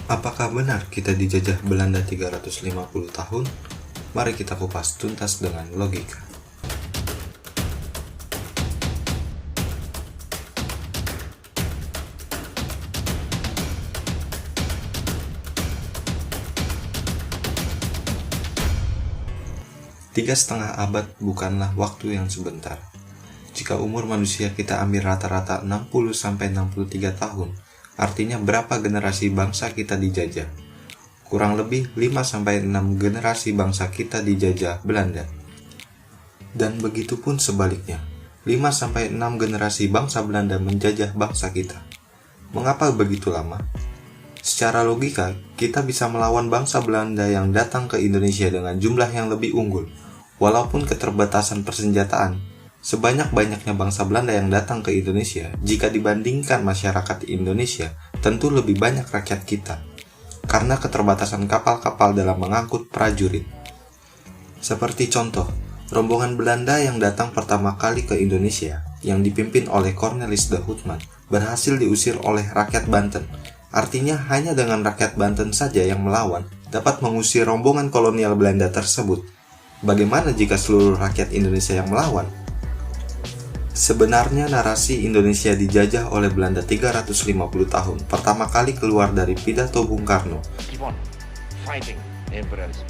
Apakah benar kita dijajah Belanda 350 tahun? Mari kita kupas tuntas dengan logika. Tiga setengah abad bukanlah waktu yang sebentar. Jika umur manusia kita ambil rata-rata 60-63 tahun, artinya berapa generasi bangsa kita dijajah? Kurang lebih 5-6 generasi bangsa kita dijajah Belanda. Dan begitu pun sebaliknya, 5-6 generasi bangsa Belanda menjajah bangsa kita. Mengapa begitu lama? Secara logika, kita bisa melawan bangsa Belanda yang datang ke Indonesia dengan jumlah yang lebih unggul. Walaupun keterbatasan persenjataan, sebanyak-banyaknya bangsa Belanda yang datang ke Indonesia, jika dibandingkan masyarakat Indonesia, tentu lebih banyak rakyat kita, karena keterbatasan kapal-kapal dalam mengangkut prajurit. Seperti contoh, rombongan Belanda yang datang pertama kali ke Indonesia, yang dipimpin oleh Cornelis de Houtman, berhasil diusir oleh rakyat Banten. Artinya hanya dengan rakyat Banten saja yang melawan, dapat mengusir rombongan kolonial Belanda tersebut. Bagaimana jika seluruh rakyat Indonesia yang melawan? Sebenarnya narasi Indonesia dijajah oleh Belanda 350 tahun pertama kali keluar dari pidato Bung Karno. Keep on fighting imperialism.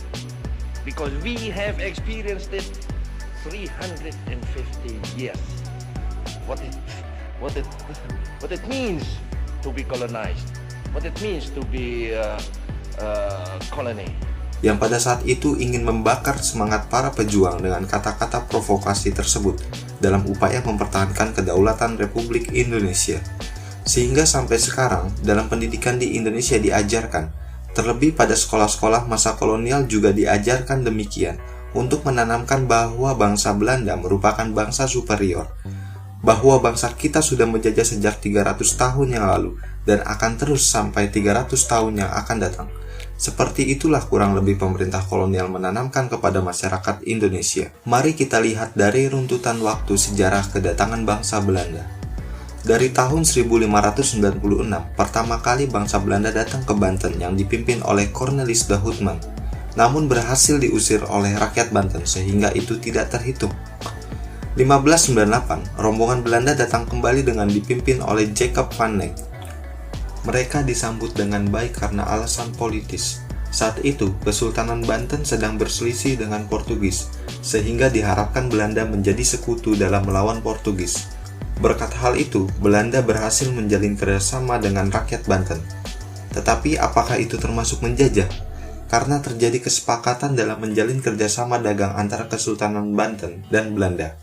Because we have experienced it 350 years. What it means to be colonized. What it means to be colony. Yang pada saat itu ingin membakar semangat para pejuang dengan kata-kata provokasi tersebut dalam upaya mempertahankan kedaulatan Republik Indonesia. Sehingga sampai sekarang dalam pendidikan di Indonesia diajarkan, terlebih pada sekolah-sekolah masa kolonial juga diajarkan demikian, untuk menanamkan bahwa bangsa Belanda merupakan bangsa superior, bahwa bangsa kita sudah menjajah sejak 300 tahun yang lalu dan akan terus sampai 300 tahun yang akan datang. Seperti itulah kurang lebih pemerintah kolonial menanamkan kepada masyarakat Indonesia. Mari kita lihat dari runtutan waktu sejarah kedatangan bangsa Belanda. Dari tahun 1596, pertama kali bangsa Belanda datang ke Banten yang dipimpin oleh Cornelis de Houtman, namun berhasil diusir oleh rakyat Banten sehingga itu tidak terhitung. 1598, rombongan Belanda datang kembali dengan dipimpin oleh Jacob van Eyck. Mereka disambut dengan baik karena alasan politis. Saat itu, Kesultanan Banten sedang berselisih dengan Portugis, sehingga diharapkan Belanda menjadi sekutu dalam melawan Portugis. Berkat hal itu, Belanda berhasil menjalin kerjasama dengan rakyat Banten. Tetapi apakah itu termasuk menjajah? Karena terjadi kesepakatan dalam menjalin kerjasama dagang antara Kesultanan Banten dan Belanda.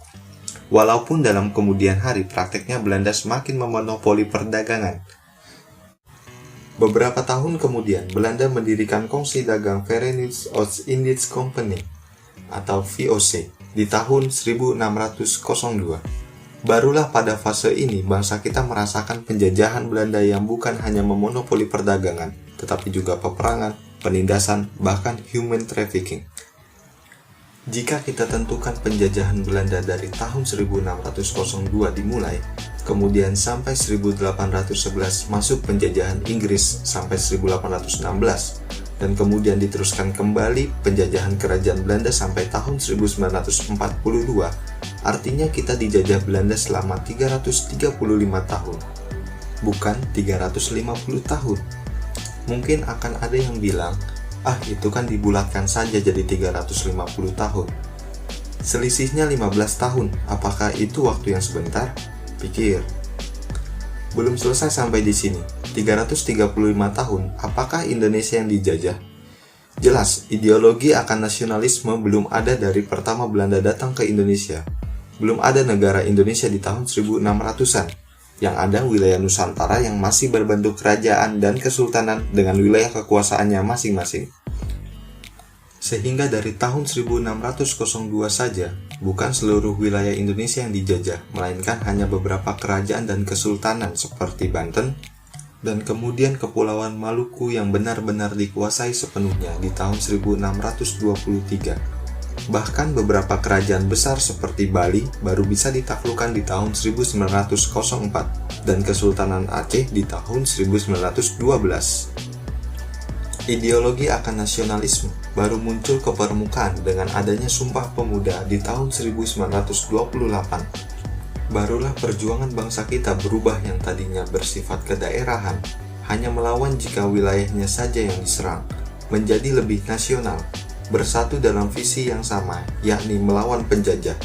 Walaupun dalam kemudian hari prakteknya Belanda semakin memonopoli perdagangan. Beberapa tahun kemudian, Belanda mendirikan Kongsi Dagang Verenigd Oost-Indisch Company atau VOC di tahun 1602. Barulah pada fase ini bangsa kita merasakan penjajahan Belanda yang bukan hanya memonopoli perdagangan, tetapi juga peperangan, penindasan, bahkan human trafficking. Jika kita tentukan penjajahan Belanda dari tahun 1602 dimulai, kemudian sampai 1811 masuk penjajahan Inggris sampai 1816, dan kemudian diteruskan kembali penjajahan kerajaan Belanda sampai tahun 1942, artinya kita dijajah Belanda selama 335 tahun, bukan 350 tahun. Mungkin akan ada yang bilang, itu kan dibulatkan saja jadi 350 tahun. Selisihnya 15 tahun, apakah itu waktu yang sebentar? Pikir. Belum selesai sampai di sini. 335 tahun, apakah Indonesia yang dijajah? Jelas, ideologi akan nasionalisme belum ada dari pertama Belanda datang ke Indonesia. Belum ada negara Indonesia di tahun 1600-an. Yang ada wilayah Nusantara yang masih berbentuk kerajaan dan kesultanan dengan wilayah kekuasaannya masing-masing. Sehingga dari tahun 1602 saja, bukan seluruh wilayah Indonesia yang dijajah, melainkan hanya beberapa kerajaan dan kesultanan seperti Banten, dan kemudian Kepulauan Maluku yang benar-benar dikuasai sepenuhnya di tahun 1623. Bahkan beberapa kerajaan besar seperti Bali baru bisa ditaklukkan di tahun 1904 dan Kesultanan Aceh di tahun 1912. Ideologi akan nasionalisme baru muncul ke permukaan dengan adanya Sumpah Pemuda di tahun 1928. Barulah perjuangan bangsa kita berubah yang tadinya bersifat kedaerahan, hanya melawan jika wilayahnya saja yang diserang, menjadi lebih nasional, bersatu dalam visi yang sama, yakni melawan penjajah.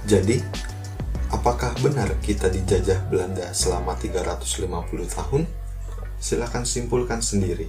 Jadi, apakah benar kita dijajah Belanda selama 350 tahun? Silakan simpulkan sendiri.